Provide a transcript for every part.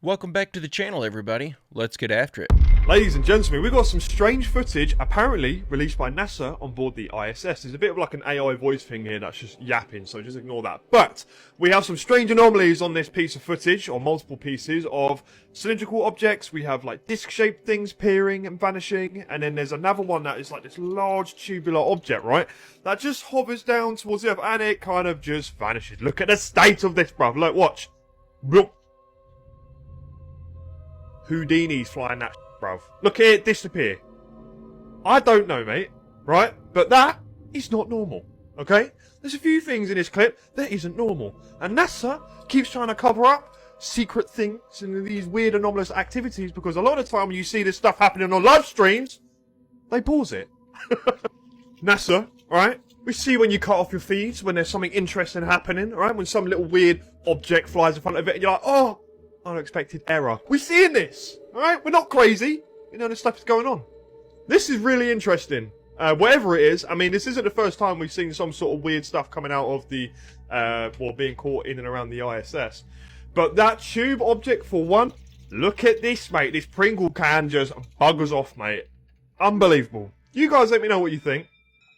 Welcome back to the channel, everybody. Let's get after it. Ladies and gentlemen, we've got some strange footage apparently released by NASA on board the ISS. There's a bit of like an AI voice thing here that's just yapping, so just ignore that. But we have some strange anomalies on this piece of footage, or multiple pieces of cylindrical objects. We have like disc-shaped things appearing and vanishing, and then there's another one that is like this large tubular object, right? That just hovers down towards the Earth, and it kind of just vanishes. Look at the state of this, bruv. Look, watch. Bloop. Houdini's flying that bruv. Look at it disappear. I don't know, mate. Right? But that is not normal. Okay? There's a few things in this clip that isn't normal. And NASA keeps trying to cover up secret things and these weird anomalous activities because a lot of the time when you see this stuff happening on live streams, they pause it. NASA, right? We see when you cut off your feeds when there's something interesting happening, right? When some little weird object flies in front of it and you're like, oh, unexpected error. We're seeing this, alright? We're not crazy. We know this stuff is going on. This is really interesting. Whatever it is, I mean, this isn't the first time we've seen some sort of weird stuff coming out of the, well, being caught in and around the ISS. But that tube object, for one, look at this, mate. This Pringle can just buggers off, mate. Unbelievable. You guys let me know what you think.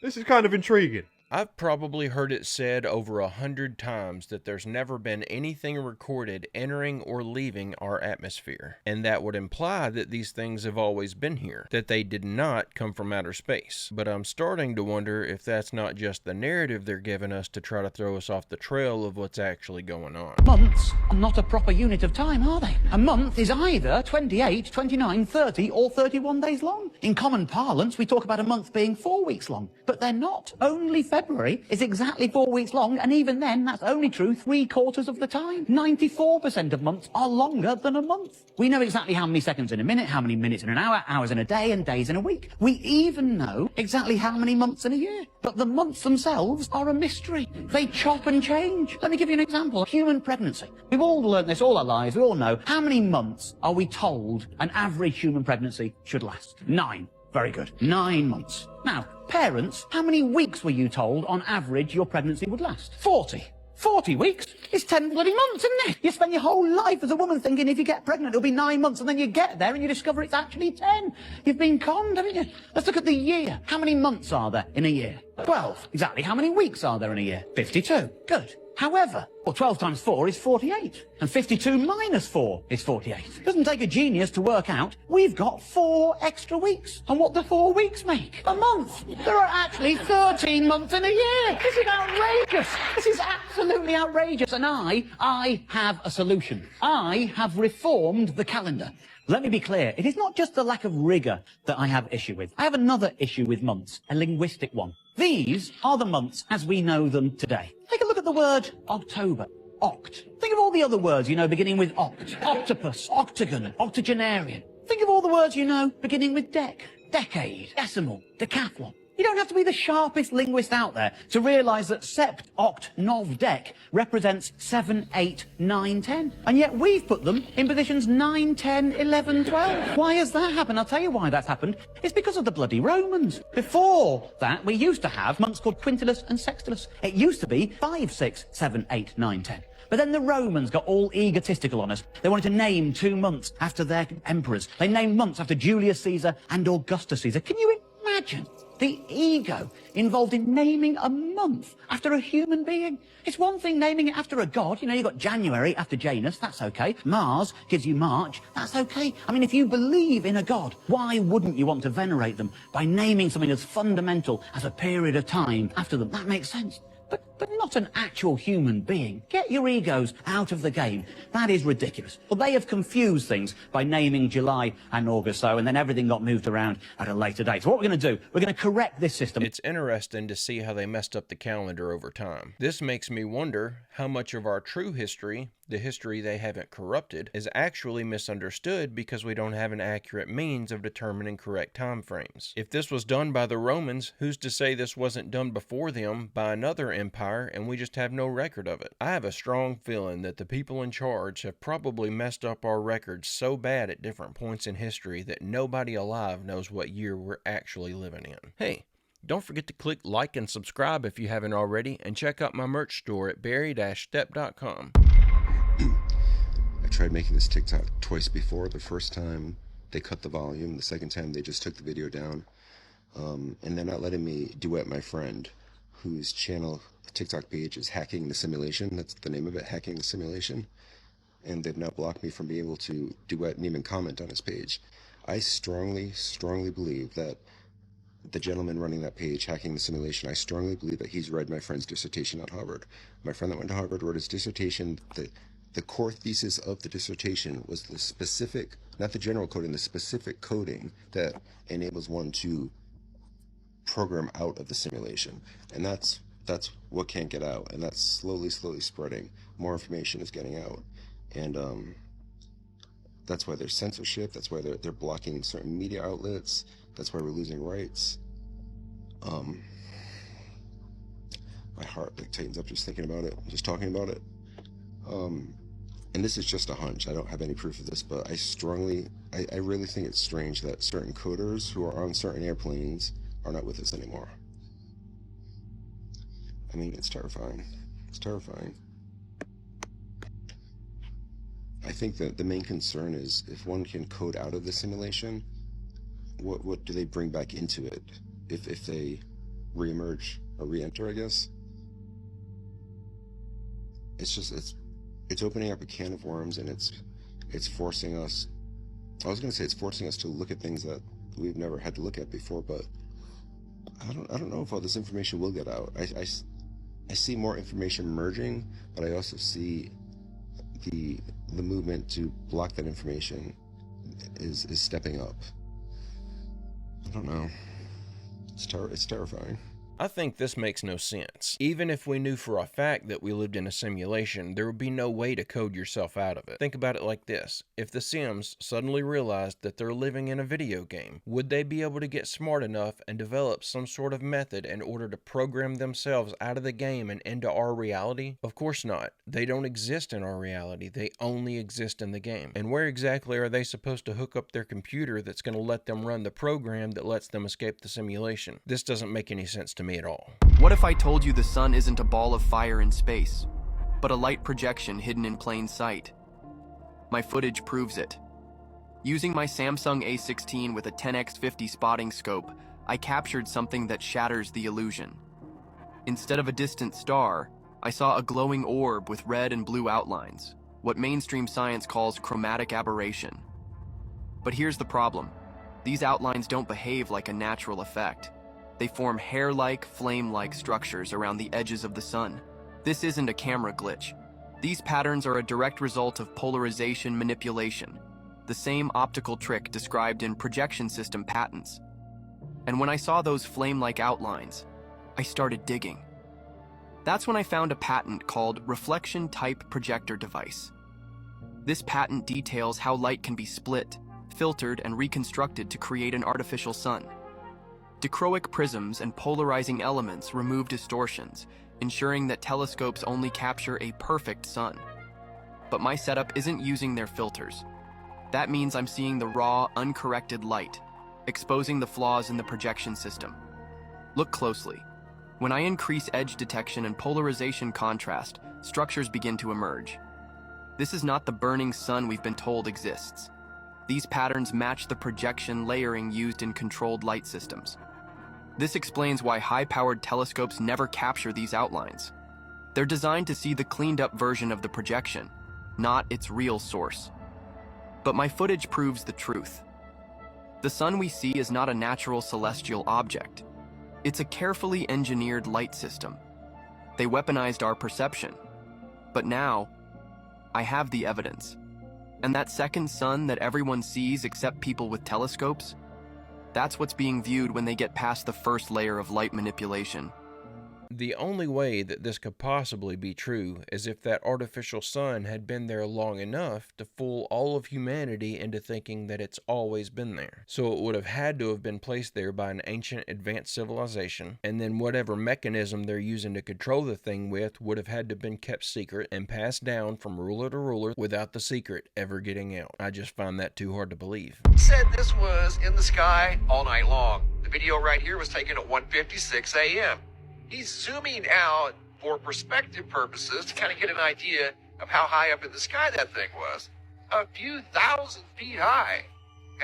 This is kind of intriguing. I've probably heard it said over 100 times that there's never been anything recorded entering or leaving our atmosphere, and that would imply that these things have always been here, that they did not come from outer space. But I'm starting to wonder if that's not just the narrative they're giving us to try to throw us off the trail of what's actually going on. Months are not a proper unit of time, are they? A month is either 28, 29, 30 or 31 days long. In common parlance, we talk about a month being 4 weeks long, but they're not. Only February is exactly 4 weeks long, and even then, that's only true 3/4 of the time. 94% of months are longer than a month. We know exactly how many seconds in a minute, how many minutes in an hour, hours in a day, and days in a week. We even know exactly how many months in a year. But the months themselves are a mystery. They chop and change. Let me give you an example. Human pregnancy. We've all learned this all our lives. We all know. How many months are we told an average human pregnancy should last? 9. Very good. 9 months. Now, parents, how many weeks were you told on average your pregnancy would last? 40. 40 weeks? It's 10 bloody months, isn't it? You spend your whole life as a woman thinking if you get pregnant it'll be 9 months, and then you get there and you discover it's actually 10. You've been conned, haven't you? Let's look at the year. How many months are there in a year? 12. Exactly. How many weeks are there in a year? 52. Good. However, well, 12 times 4 is 48, and 52 minus 4 is 48. It doesn't take a genius to work out we've got 4 extra weeks. And what do 4 weeks make? A month. There are actually 13 months in a year. This is outrageous. This is absolutely outrageous. And I have a solution. I have reformed the calendar. Let me be clear, it is not just the lack of rigour that I have issue with. I have another issue with months, a linguistic one. These are the months as we know them today. Take a look at the word October. Oct. Think of all the other words you know beginning with oct. Octopus, octagon, octogenarian. Think of all the words you know beginning with dec. Decade, decimal, decathlon. You don't have to be the sharpest linguist out there to realise that sept, oct, nov, dec represents 7, 8, 9, 10. And yet we've put them in positions 9, 10, 11, 12. Why has that happened? I'll tell you why that's happened. It's because of the bloody Romans. Before that, we used to have months called quintilis and sextilis. It used to be 5, 6, 7, 8, 9, 10. But then the Romans got all egotistical on us. They wanted to name 2 months after their emperors. They named months after Julius Caesar and Augustus Caesar. Can you imagine the ego involved in naming a month after a human being? It's one thing naming it after a god. You know, you've got January after Janus, that's okay. Mars gives you March, that's okay. I mean, if you believe in a god, why wouldn't you want to venerate them by naming something as fundamental as a period of time after them? That makes sense. But not an actual human being. Get your egos out of the game. That is ridiculous. Well, they have confused things by naming July and August so, and then everything got moved around at a later date. So what we're going to do, we're going to correct this system. It's interesting to see how they messed up the calendar over time. This makes me wonder how much of our true history, the history they haven't corrupted, is actually misunderstood because we don't have an accurate means of determining correct time frames. If this was done by the Romans, who's to say this wasn't done before them by another empire and we just have no record of it? I have a strong feeling that the people in charge have probably messed up our records so bad at different points in history that nobody alive knows what year we're actually living in. Hey, don't forget to click like and subscribe if you haven't already, and check out my merch store at berry-stepp.com. tried making this TikTok twice before. The first time they cut the volume, the second time they just took the video down. And they're not letting me duet my friend, whose channel TikTok page is Hacking the Simulation. That's the name of it, Hacking the Simulation. And they've now blocked me from being able to duet and even comment on his page. I strongly believe that the gentleman running that page, Hacking the Simulation, I strongly believe that he's read my friend's dissertation at Harvard. My friend that went to Harvard wrote his dissertation. The core thesis of the dissertation was the specific, not the general coding, the specific coding that enables one to program out of the simulation. And that's what can't get out, and that's slowly spreading. More information is getting out, and that's why there's censorship. That's why they're blocking certain media outlets. That's why we're losing rights. My heart tightens up just thinking about it, just talking about it. And this is just a hunch. I don't have any proof of this, but I really think it's strange that certain coders who are on certain airplanes are not with us anymore. I mean, it's terrifying. It's terrifying. I think that the main concern is if one can code out of the simulation, what do they bring back into it if they reemerge or re-enter, I guess? It's opening up a can of worms, and it's forcing us, I was gonna say it's forcing us to look at things that we've never had to look at before, but I don't know if all this information will get out. I see more information merging, but I also see the movement to block that information is stepping up. I don't know. It's terrifying. I think this makes no sense. Even if we knew for a fact that we lived in a simulation, there would be no way to code yourself out of it. Think about it like this. If the Sims suddenly realized that they're living in a video game, would they be able to get smart enough and develop some sort of method in order to program themselves out of the game and into our reality? Of course not. They don't exist in our reality. They only exist in the game. And where exactly are they supposed to hook up their computer that's going to let them run the program that lets them escape the simulation? This doesn't make any sense to me at all. What if I told you the sun isn't a ball of fire in space, but a light projection hidden in plain sight? My footage proves it. Using my Samsung A16 with a 10x50 spotting scope, I captured something that shatters the illusion. Instead of a distant star, I saw a glowing orb with red and blue outlines, what mainstream science calls chromatic aberration. But here's the problem. These outlines don't behave like a natural effect. They form hair-like, flame-like structures around the edges of the sun. This isn't a camera glitch. These patterns are a direct result of polarization manipulation, the same optical trick described in projection system patents. And when I saw those flame-like outlines, I started digging. That's when I found a patent called Reflection Type Projector Device. This patent details how light can be split, filtered, and reconstructed to create an artificial sun. Dichroic prisms and polarizing elements remove distortions, ensuring that telescopes only capture a perfect sun. But my setup isn't using their filters. That means I'm seeing the raw, uncorrected light, exposing the flaws in the projection system. Look closely. When I increase edge detection and polarization contrast, structures begin to emerge. This is not the burning sun we've been told exists. These patterns match the projection layering used in controlled light systems. This explains why high-powered telescopes never capture these outlines. They're designed to see the cleaned-up version of the projection, not its real source. But my footage proves the truth. The sun we see is not a natural celestial object. It's a carefully engineered light system. They weaponized our perception. But now, I have the evidence. And that second sun that everyone sees except people with telescopes, that's what's being viewed when they get past the first layer of light manipulation. The only way that this could possibly be true is if that artificial sun had been there long enough to fool all of humanity into thinking that it's always been there. So it would have had to have been placed there by an ancient advanced civilization, and then whatever mechanism they're using to control the thing with would have had to have been kept secret and passed down from ruler to ruler without the secret ever getting out. I just find that too hard to believe. Said this was in the sky all night long. The video right here was taken at 1:56 a.m. He's zooming out for perspective purposes to kind of get an idea of how high up in the sky that thing was. a few thousand feet high,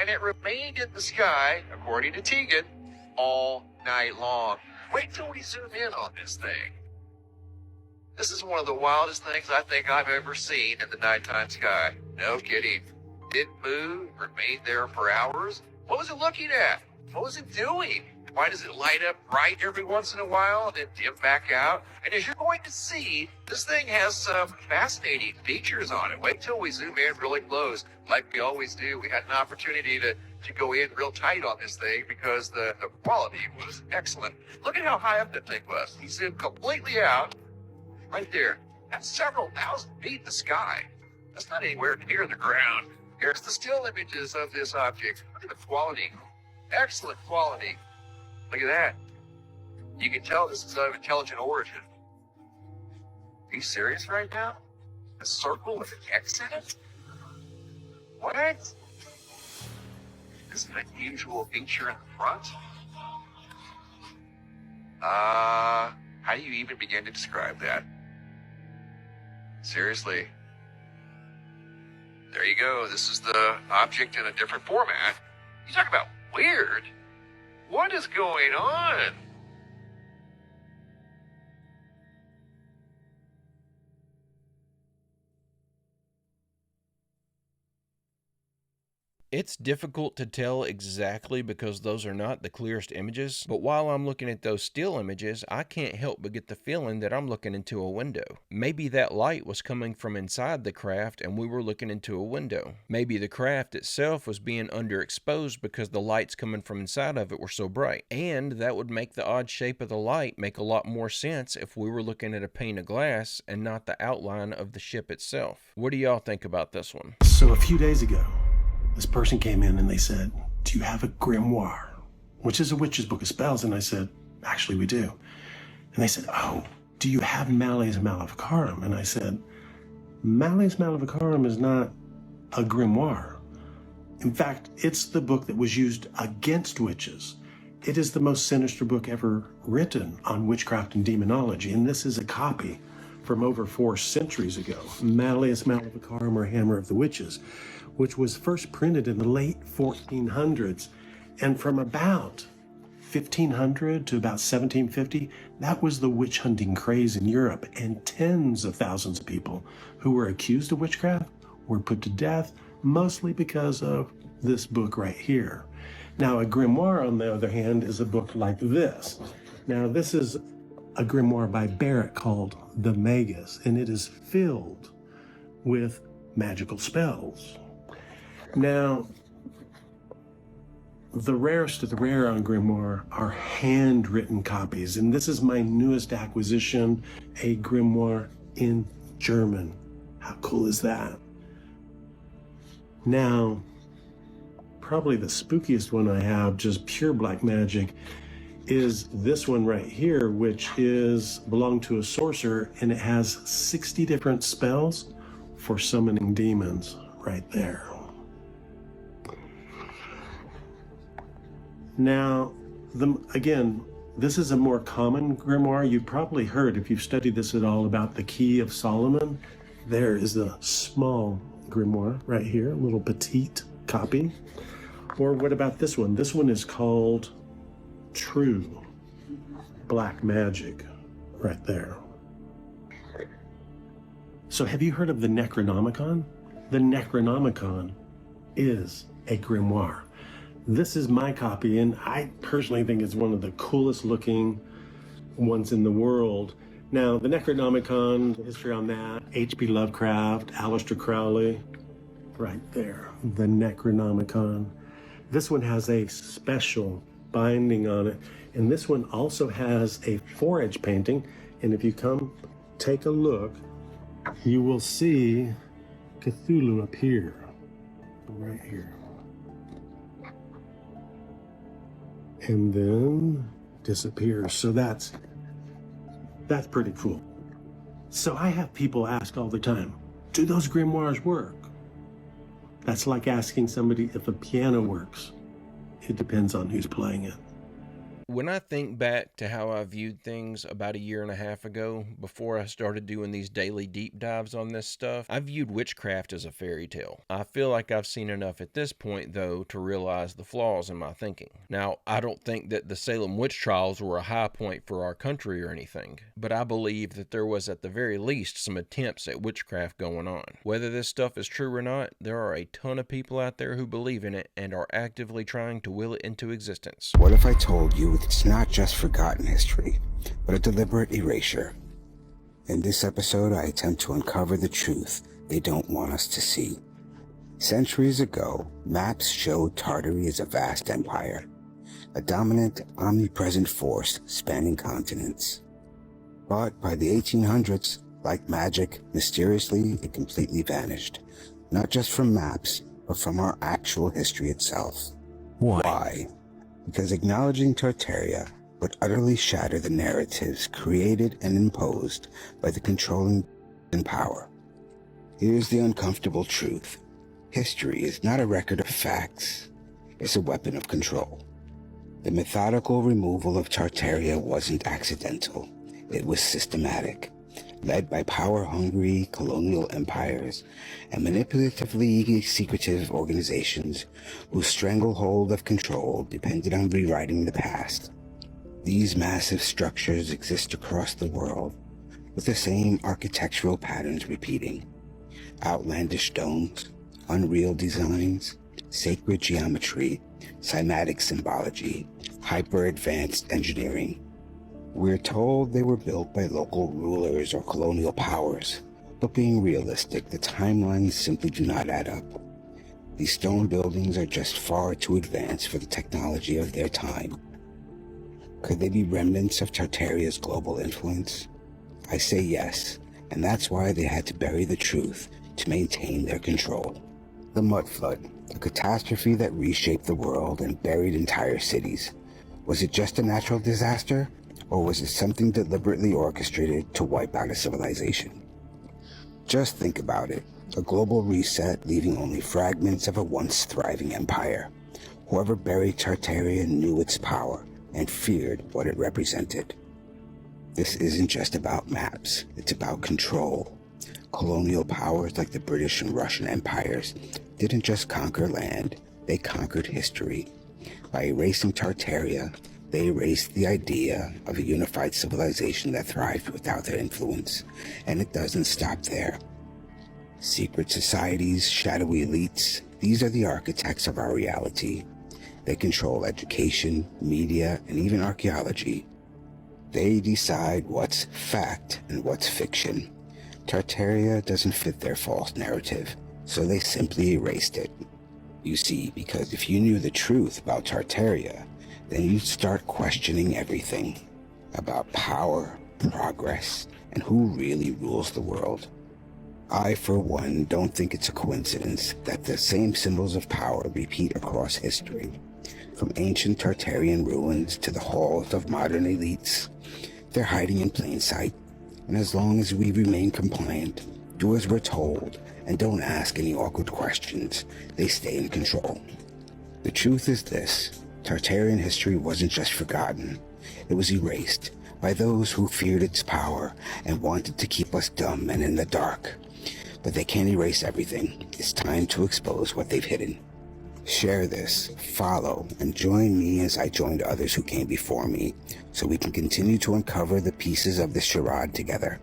and it remained in the sky, according to Tegan, all night long. Wait till we zoom in on this thing. This is one of the wildest things I think I've ever seen in the nighttime sky. No kidding. Didn't move, remained there for hours. What was it looking at? What was it doing? Why does it light up bright every once in a while and then dim back out? And as you're going to see, this thing has some fascinating features on it. Wait till we zoom in really close, like we always do. We had an opportunity to go in real tight on this thing because the quality was excellent. Look at how high up that thing was. He zoomed completely out. Right there. That's several thousand feet in the sky. That's not anywhere near the ground. Here's the still images of this object. Look at the quality. Excellent quality. Look at that. You can tell this is of intelligent origin. Are you serious right now? A circle with an X in it? What? This is an unusual feature in the front? How do you even begin to describe that? Seriously. There you go. This is the object in a different format. You talk about weird. What is going on? It's difficult to tell exactly because those are not the clearest images, but while I'm looking at those still images, I can't help but get the feeling that I'm looking into a window. Maybe that light was coming from inside the craft and we were looking into a window. Maybe the craft itself was being underexposed because the lights coming from inside of it were so bright. And that would make the odd shape of the light make a lot more sense if we were looking at a pane of glass and not the outline of the ship itself. What do y'all think about this one? So a few days ago, this person came in and they said, "Do you have a grimoire?" Which is a witch's book of spells. And I said, "Actually, we do." And they said, "Oh, do you have Malleus Maleficarum?" And I said, "Malleus Maleficarum is not a grimoire. In fact, it's the book that was used against witches. It is the most sinister book ever written on witchcraft and demonology. And this is a copy from over 4 centuries ago, Malleus Maleficarum, or Hammer of the Witches, which was first printed in the late 1400s. And from about 1500 to about 1750, that was the witch hunting craze in Europe. And tens of thousands of people who were accused of witchcraft were put to death, mostly because of this book right here. Now, a grimoire, on the other hand, is a book like this. Now, this is a grimoire by Barrett called The Magus, and it is filled with magical spells. Now, the rarest of the rare on grimoire are handwritten copies, and this is my newest acquisition, a grimoire in German. How cool is that? Now, probably the spookiest one I have, just pure black magic, is this one right here, which belonged to a sorcerer, and it has 60 different spells for summoning demons right there. Now, again, this is a more common grimoire. You've probably heard, if you've studied this at all, about the Key of Solomon. There is the small grimoire right here, a little petite copy. Or what about this one? This one is called True Black Magic, right there. So have you heard of the Necronomicon? The Necronomicon is a grimoire. This is my copy, and I personally think it's one of the coolest looking ones in the world. Now, the Necronomicon, the history on that, H.P. Lovecraft, Aleister Crowley, right there, the Necronomicon. This one has a special binding on it, and this one also has a 4-edge painting, and if you come take a look, you will see Cthulhu up here, right here. And then disappears. So that's pretty cool. So I have people ask all the time, do those grimoires work? That's like asking somebody if a piano works. It depends on who's playing it. When I think back to how I viewed things about a year and a half ago, before I started doing these daily deep dives on this stuff, I viewed witchcraft as a fairy tale. I feel like I've seen enough at this point, though, to realize the flaws in my thinking. Now, I don't think that the Salem witch trials were a high point for our country or anything, but I believe that there was at the very least some attempts at witchcraft going on. Whether this stuff is true or not, there are a ton of people out there who believe in it and are actively trying to will it into existence. What if I told you it's not just forgotten history, but a deliberate erasure? In this episode, I attempt to uncover the truth they don't want us to see. Centuries ago, maps showed Tartaria as a vast empire, a dominant, omnipresent force spanning continents. But by the 1800s, like magic, mysteriously it completely vanished, not just from maps, but from our actual history itself. Why? Because acknowledging Tartaria would utterly shatter the narratives created and imposed by the controlling in power. Here's the uncomfortable truth. History is not a record of facts. It's a weapon of control. The methodical removal of Tartaria wasn't accidental. It was systematic, led by power-hungry colonial empires and manipulatively secretive organizations whose stranglehold of control depended on rewriting the past. These massive structures exist across the world, with the same architectural patterns repeating. Outlandish domes, unreal designs, sacred geometry, cymatic symbology, hyper-advanced engineering. We're told they were built by local rulers or colonial powers, but being realistic, the timelines simply do not add up. These stone buildings are just far too advanced for the technology of their time. Could they be remnants of Tartaria's global influence? I say yes, and that's why they had to bury the truth to maintain their control. The Mud Flood, a catastrophe that reshaped the world and buried entire cities. Was it just a natural disaster, or was it something deliberately orchestrated to wipe out a civilization? Just think about it. A global reset leaving only fragments of a once thriving empire. Whoever buried Tartaria knew its power and feared what it represented. This isn't just about maps, it's about control. Colonial powers like the British and Russian empires didn't just conquer land, they conquered history. By erasing Tartaria, they erased the idea of a unified civilization that thrived without their influence, and it doesn't stop there. Secret societies, shadowy elites, these are the architects of our reality. They control education, media, and even archaeology. They decide what's fact and what's fiction. Tartaria doesn't fit their false narrative, so they simply erased it. You see, because if you knew the truth about Tartaria, then you'd start questioning everything about power, progress, and who really rules the world. I, for one, don't think it's a coincidence that the same symbols of power repeat across history. From ancient Tartarian ruins to the halls of modern elites, they're hiding in plain sight. And as long as we remain compliant, do as we're told, and don't ask any awkward questions, they stay in control. The truth is this: Tartarian history wasn't just forgotten, it was erased by those who feared its power and wanted to keep us dumb and in the dark. But they can't erase everything. It's time to expose what they've hidden. Share this, follow, and join me as I joined others who came before me, so we can continue to uncover the pieces of this charade together.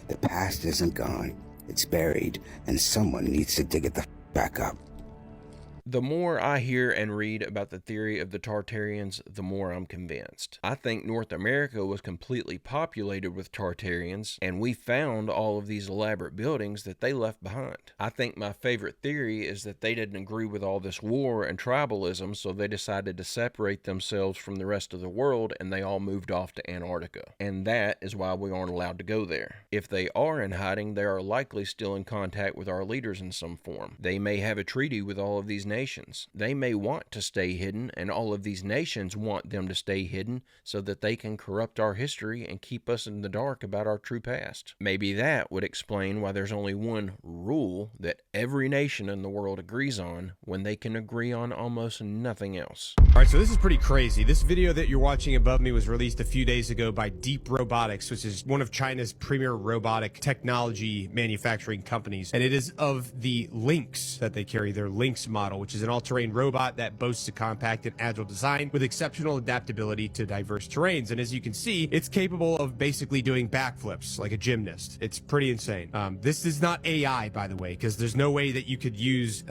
The past isn't gone, it's buried, and someone needs to dig it the back up. The more I hear and read about the theory of the Tartarians, the more I'm convinced. I think North America was completely populated with Tartarians, and we found all of these elaborate buildings that they left behind. I think my favorite theory is that they didn't agree with all this war and tribalism, so they decided to separate themselves from the rest of the world, and they all moved off to Antarctica. And that is why we aren't allowed to go there. If they are in hiding, they are likely still in contact with our leaders in some form. They may have a treaty with all of these nations nations. They may want to stay hidden, and all of these nations want them to stay hidden so that they can corrupt our history and keep us in the dark about our true past. Maybe that would explain why there's only one rule that every nation in the world agrees on when they can agree on almost nothing else. Alright, so this is pretty crazy. This video that you're watching above me was released a few days ago by Deep Robotics, which is one of China's premier robotic technology manufacturing companies. And it is of the Lynx that they carry, their Lynx model, which is an all-terrain robot that boasts a compact and agile design with exceptional adaptability to diverse terrains. And as you can see, it's capable of basically doing backflips like a gymnast. It's pretty insane. This is not AI, by the way, because there's no way that you could use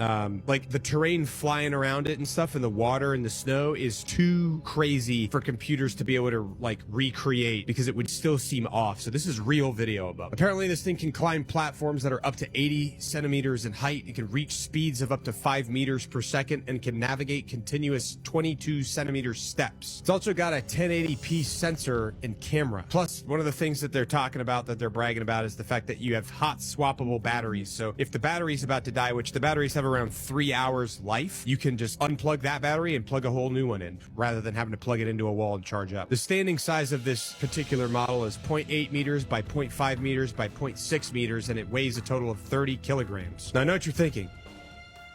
like the terrain flying around it and stuff, and the water and the snow is too crazy for computers to be able to like recreate, because it would still seem off. So this is real video above. Apparently this thing can climb platforms that are up to 80 centimeters in height. It can reach speeds of up to 5 meters per second and can navigate continuous 22 centimeter steps. It's also got a 1080p sensor and camera. Plus, one of the things that they're talking about, that they're bragging about, is the fact that you have hot swappable batteries. So if the battery's about to die, which the batteries have around 3 hours life, you can just unplug that battery and plug a whole new one in, rather than having to plug it into a wall and charge up. The standing size of this particular model is 0.8 meters by 0.5 meters by 0.6 meters, and it weighs a total of 30 kilograms. Now I know what you're thinking.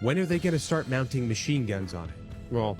When are they going to start mounting machine guns on it? Well,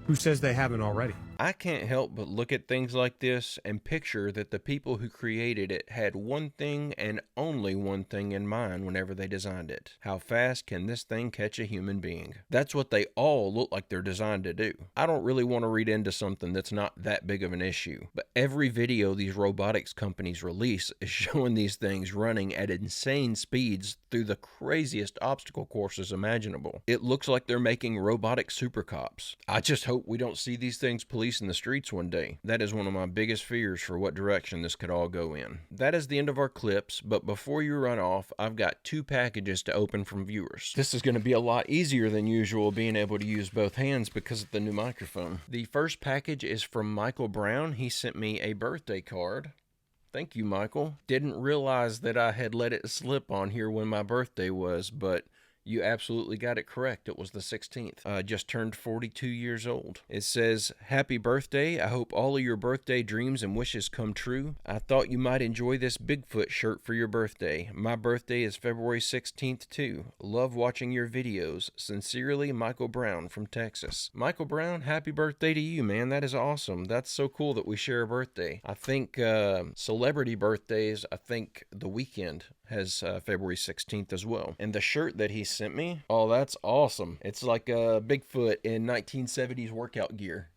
who says they haven't already? I can't help but look at things like this and picture that the people who created it had one thing and only one thing in mind whenever they designed it. How fast can this thing catch a human being? That's what they all look like they're designed to do. I don't really want to read into something that's not that big of an issue, but every video these robotics companies release is showing these things running at insane speeds through the craziest obstacle courses imaginable. It looks like they're making robotic super cops. I just hope we don't see these things policed in the streets one day. That is one of my biggest fears for what direction this could all go in. That is the end of our clips, but before you run off, I've got 2 packages to open from viewers. This is going to be a lot easier than usual, being able to use both hands because of the new microphone. The first package is from Michael Brown. He sent me a birthday card. Thank you, Michael. Didn't realize that I had let it slip on here when my birthday was, but you absolutely got it correct. It was the 16th. I just turned 42 years old. It says, "Happy birthday. I hope all of your birthday dreams and wishes come true. I thought you might enjoy this Bigfoot shirt for your birthday. My birthday is February 16th too. Love watching your videos. Sincerely, Michael Brown from Texas." Michael Brown, happy birthday to you, man. That is awesome. That's so cool that we share a birthday. I think celebrity birthdays, I think The Weeknd has February 16th as well. And the shirt that he sent me, oh, that's awesome. It's like a Bigfoot in 1970s workout gear.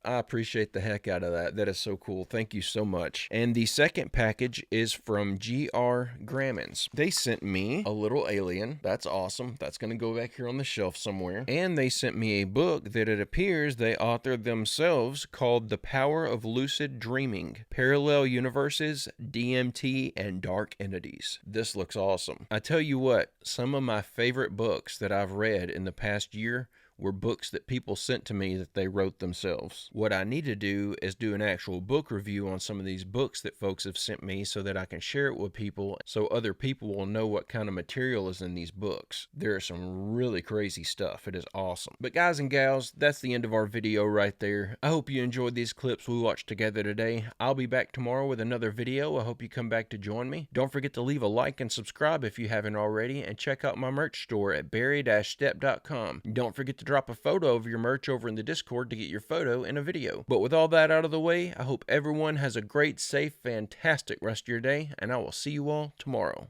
I appreciate the heck out of that. That is so cool. Thank you so much. And the second package is from GR Grammons. They sent me a little alien. That's awesome. That's going to go back here on the shelf somewhere. And they sent me a book that it appears they authored themselves called The Power of Lucid Dreaming, Parallel Universes, DMT, and Dark Entities. This looks awesome. I tell you what, some of my favorite books that I've read in the past year were books that people sent to me that they wrote themselves. What I need to do is do an actual book review on some of these books that folks have sent me so that I can share it with people so other people will know what kind of material is in these books. There is some really crazy stuff. It is awesome. But guys and gals, that's the end of our video right there. I hope you enjoyed these clips we watched together today. I'll be back tomorrow with another video. I hope you come back to join me. Don't forget to leave a like and subscribe if you haven't already, and check out my merch store at barry-stepp.com. Don't forget to drop a photo of your merch over in the Discord to get your photo in a video. But with all that out of the way, I hope everyone has a great, safe, fantastic rest of your day, and I will see you all tomorrow.